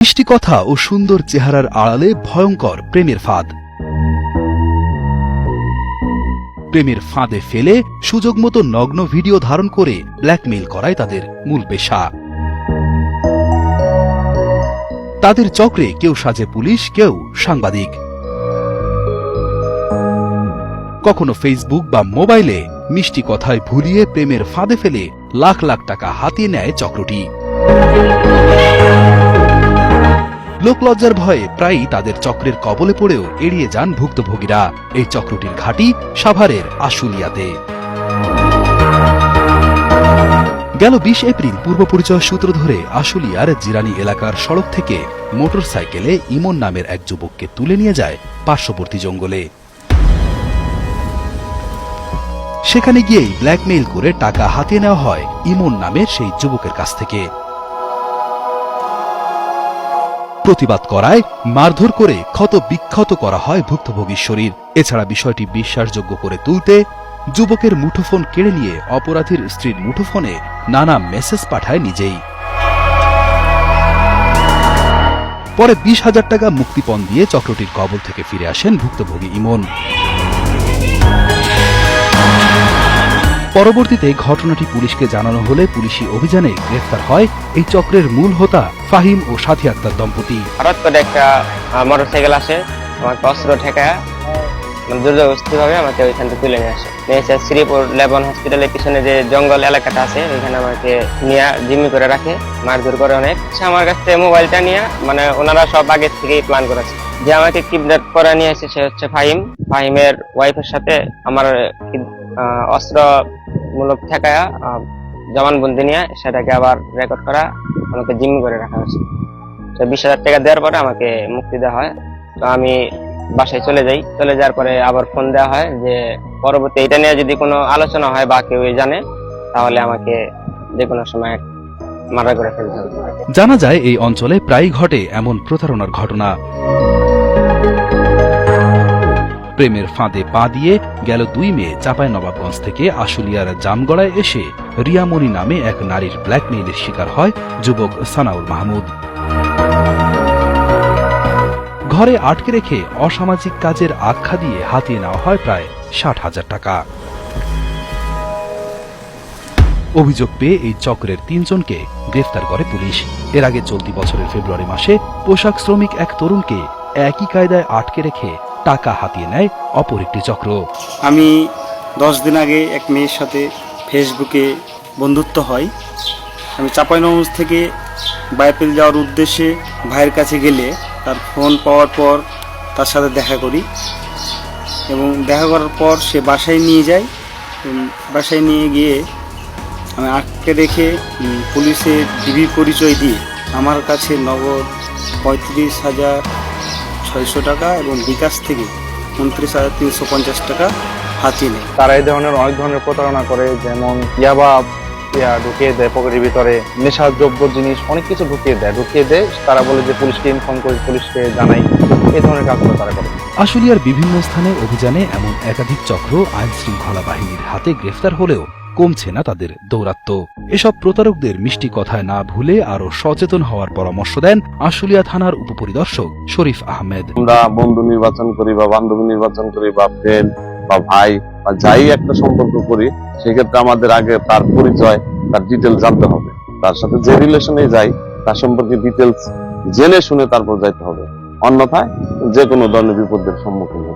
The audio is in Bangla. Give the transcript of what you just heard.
মিষ্টি কথা ও সুন্দর চেহারার আড়ালে ভয়ঙ্কর প্রেমের ফাঁদ। প্রেমের ফাঁদে ফেলে সুযোগ মতো নগ্ন ভিডিও ধারণ করে ব্ল্যাকমেইল করাই তাদের মূল পেশা। তাদের চক্রে কেউ সাজে পুলিশ, কেউ সাংবাদিক। কখনো ফেসবুক বা মোবাইলে মিষ্টি কথায় ভুলিয়ে প্রেমের ফাঁদে ফেলে লাখ লাখ টাকা হাতিয়ে নেয় চক্রটি। লোকলজ্জার ভয়ে প্রায়ই তাদের চক্রের কবলে পড়েও এড়িয়ে যান ভুক্তভোগীরা। এই চক্রটির ঘাঁটি সাভারের আশুলিয়াতে। গেল 20 এপ্রিল পূর্ব পরিচয় সূত্র ধরে আশুলিয়ার জিরানি এলাকার সড়ক থেকে মোটরসাইকেলে ইমন নামের এক যুবককে তুলে নিয়ে যায় পার্শ্ববর্তী জঙ্গলে। সেখানে গিয়েই ব্ল্যাকমেইল করে টাকা হাতিয়ে নেওয়া হয় ইমন নামের সেই যুবকের কাছ থেকে। প্রতিবাদ করায় মারধর করে ক্ষত বিক্ষত করা হয় ভুক্তভোগীর শরীর। এছাড়া বিষয়টি বিশ্বাসযোগ্য করে তুলতে যুবকের মুঠোফোন কেড়ে নিয়ে অপরাধীর স্ত্রীর মুঠোফোনে নানা মেসেজ পাঠায় নিজেই। পরে 20,000 টাকা মুক্তিপণ দিয়ে চক্রটির কবল থেকে ফিরে আসেন ভুক্তভোগী ইমন। পরবর্তীতে ঘটনাটি পুলিশকে জানানো হলে পুলিশি অভিযানে গ্রেফতার হয় এই চক্রের মূল হোতা ফাহিম ও সাথী আক্তার দম্পতি। হঠাৎ করে একটা মোটরসাইকেল আসে, আমাকে অস্ত্র ঠেকায় দুর্যোগভাবে আমাকে ওইখান থেকে তুলে নিয়ে আসে। নিয়ে এসে শ্রীপুর লেবন হসপিটালের পিছনে যে জঙ্গল এলাকাটা আছে ওইখানে আমাকে নিয়ে জিম্মি করে রাখে, মারধর করে অনেক। আমার কাছ থেকে মোবাইলটা নিয়ে মানে ওনারা সব আগের থেকেই প্ল্যান করেছে। যে আমাকে কিডন্যাপ করে নিয়ে এসে সে হচ্ছে ফাহিম। ফাহিমের ওয়াইফের সাথে আমার অস্ত্র মূলক ঠেকায়া জবানবন্দি নিয়ে সেটাকে আবার রেকর্ড করা আমাকে জিম্মি করে রাখা হয়েছে। 20,000 টাকা দেওয়ার পরে আমাকে মুক্তি দেওয়া হয়। তো আমি বাসায় চলে যাই। চলে যাওয়ার পরে আবার ফোন দেওয়া হয় যে পরবর্তী এটা নিয়ে যদি কোনো আলোচনা হয় বা কেউ জানে তাহলে আমাকে যে কোনো সময় মার্ডার করে ফেলতে হবে। জানা যায় এই অঞ্চলে প্রায়ই ঘটে এমন প্রতারণার ঘটনা। প্রেমের ফাঁদে পা দিয়ে গেল 2 মে চাঁপাইনবাবগঞ্জ থেকে আশুলিয়ার জামগড়ায় এসে রিয়ামণি নামে এক নারীর ব্ল্যাকমেইলের শিকার হয় যুবক সানাউল মাহমুদ। ঘরে আটকে রেখে অসামাজিক কাজের আখ্যা দিয়ে হাতিয়ে নেওয়া হয় প্রায় 60,000 টাকা। অভিযোগ পেয়ে এই চক্রের 3 জনকে গ্রেফতার করে পুলিশ। এর আগে চলতি বছরের ফেব্রুয়ারি মাসে পোশাক শ্রমিক এক তরুণকে একই কায়দায় আটকে রেখে টাকা হাতিয়ে নেয় অপর একটি চক্র। আমি 10 দিন আগে এক মেয়ের সাথে ফেসবুকে বন্ধুত্ব হয়। আমি চাঁপাইনবাবগঞ্জ থেকে বাইপেল যাওয়ার উদ্দেশ্যে ভাইয়ের কাছে গেলে তার ফোন পাওয়ার পর তার সাথে দেখা করি এবং দেখা করার পর সে বাসায় নিয়ে যায়। বাসায় নিয়ে গিয়ে আমি আটকে রেখে পুলিশের ডিবি পরিচয় দিয়ে আমার কাছে নগদ 35,600 টাকা এবং বিকাশ থেকে 29,350 টাকা হাতিয়ে নেয়। তারা এই ধরনের অনেক ধরনের প্রতারণা করে, যেমন ইয়াবা ঢুকিয়ে দেয় পকেটের ভিতরে, নেশাদ্রব্য জিনিস অনেক কিছু ঢুকিয়ে দেয়। তারা বলে যে পুলিশকে ইনফর্ম করে, পুলিশকে জানাই। এই ধরনের কাজগুলো তারা করে। আশুলিয়ার বিভিন্ন স্থানে অভিযানে এমন একাধিক চক্র আইন শৃঙ্খলা বাহিনীর হাতে গ্রেফতার হলেও কমছে না তাদের দৌরাত্ম্য। এসব প্রতারকদের মিষ্টি কথায় না ভুলে আরো সচেতন হওয়ার পরামর্শ দেন আশুলিয়া থানার উপপরিদর্শক শরীফ আহমেদ। আমরা বন্ধু নির্বাচন করি বা বান্ধবী নির্বাচন করি বা ফ্রেন্ড বা ভাই বা যাই একটা সম্পর্ক করি, সেক্ষেত্রে আমাদের আগে তার পরিচয়, তার ডিটেলস জানতে হবে। তার সাথে যে রিলেশনে যাই তার সম্পর্কে ডিটেলস জেনে শুনে তারপর যাইতে হবে। অন্যথায় যে কোনো ধরনের বিপদের সম্মুখীন হবে।